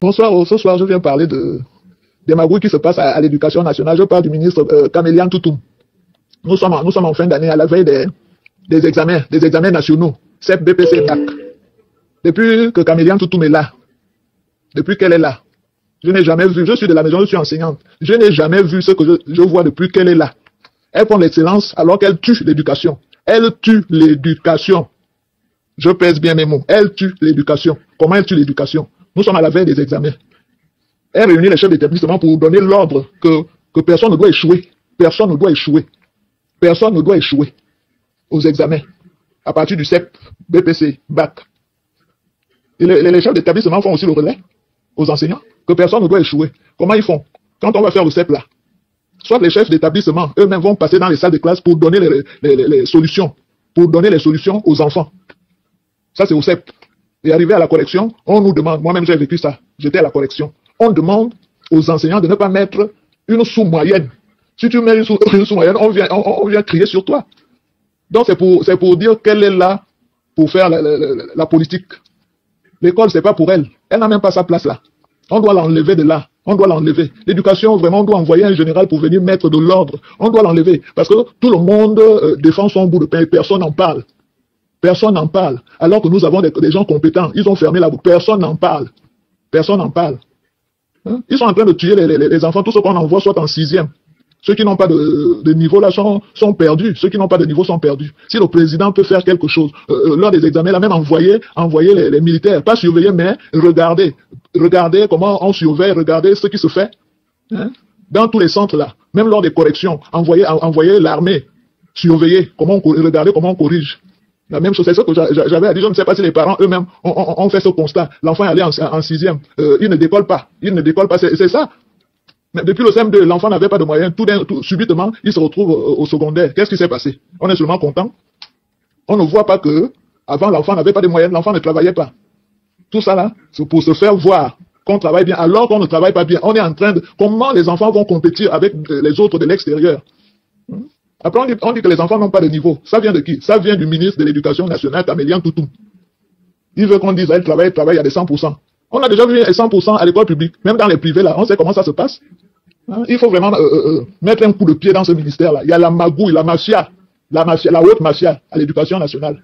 Bonsoir, ce soir je viens parler des magouilles qui se passent à l'éducation nationale. Je parle du ministre Camélian Toutoum. Nous sommes en fin d'année, à la veille des examens nationaux, CEP, BPC, BAC. Depuis que Camélian Toutoum est là, depuis qu'elle est là, je n'ai jamais vu, je suis de la maison, je suis enseignante, je n'ai jamais vu ce que je vois depuis qu'elle est là. Elle prend l'excellence alors qu'elle tue l'éducation. Elle tue l'éducation. Je pèse bien mes mots. Elle tue l'éducation. Comment elle tue l'éducation? Nous sommes à la veille des examens. Elle réunit les chefs d'établissement pour donner l'ordre que personne ne doit échouer. Personne ne doit échouer. Personne ne doit échouer aux examens à partir du CEP, BPC, BAC. Et les chefs d'établissement font aussi le relais aux enseignants que personne ne doit échouer. Comment ils font? Quand on va faire le CEP là, soit les chefs d'établissement eux-mêmes vont passer dans les salles de classe pour donner les solutions, pour donner les solutions aux enfants. Ça c'est au CEP. Et arrivé à la correction, on nous demande, moi-même j'ai vécu ça, j'étais à la correction, on demande aux enseignants de ne pas mettre une sous-moyenne. Si tu mets une sous-moyenne, on vient crier sur toi. Donc c'est pour dire qu'elle est là pour faire la politique. L'école, c'est pas pour elle. Elle n'a même pas sa place là. On doit l'enlever de là. On doit l'enlever. L'éducation, vraiment, on doit envoyer un général pour venir mettre de l'ordre. On doit l'enlever. Parce que tout le monde défend son bout de pain et personne n'en parle. Personne n'en parle. Alors que nous avons des gens compétents. Ils ont fermé la bouche. Personne n'en parle. Personne n'en parle. Hein? Ils sont en train de tuer les enfants. Tous ceux qu'on envoie soit en 6e. Ceux qui n'ont pas de niveau là sont perdus. Ceux qui n'ont pas de niveau sont perdus. Si le président peut faire quelque chose, lors des examens, là même envoyer les militaires, pas surveiller, mais regarder comment on surveille, regarder ce qui se fait, hein, dans tous les centres là. Même lors des corrections, envoyer l'armée, surveiller, regarder comment on corrige. La même chose, c'est ce que j'avais à dire. Je ne sais pas si les parents eux-mêmes ont fait ce constat. L'enfant est allé en 6e, il ne décolle pas. C'est ça. Mais depuis le CM2, l'enfant n'avait pas de moyens. Tout subitement, il se retrouve au secondaire. Qu'est-ce qui s'est passé? On est seulement content. On ne voit pas que avant l'enfant n'avait pas de moyens, l'enfant ne travaillait pas. Tout ça là, c'est pour se faire voir qu'on travaille bien, alors qu'on ne travaille pas bien. On est en train de... Comment les enfants vont compétir avec les autres de l'extérieur? Après, on dit que les enfants n'ont pas de niveau. Ça vient de qui? Ça vient du ministre de l'Éducation nationale, Camélian Toutoum. Il veut qu'on dise, elle travaille, il y a des 100%. On a déjà vu 100% à l'école publique, même dans les privés là, on sait comment ça se passe. Il faut vraiment mettre un coup de pied dans ce ministère là. Il y a la magouille, la haute mafia à l'éducation nationale.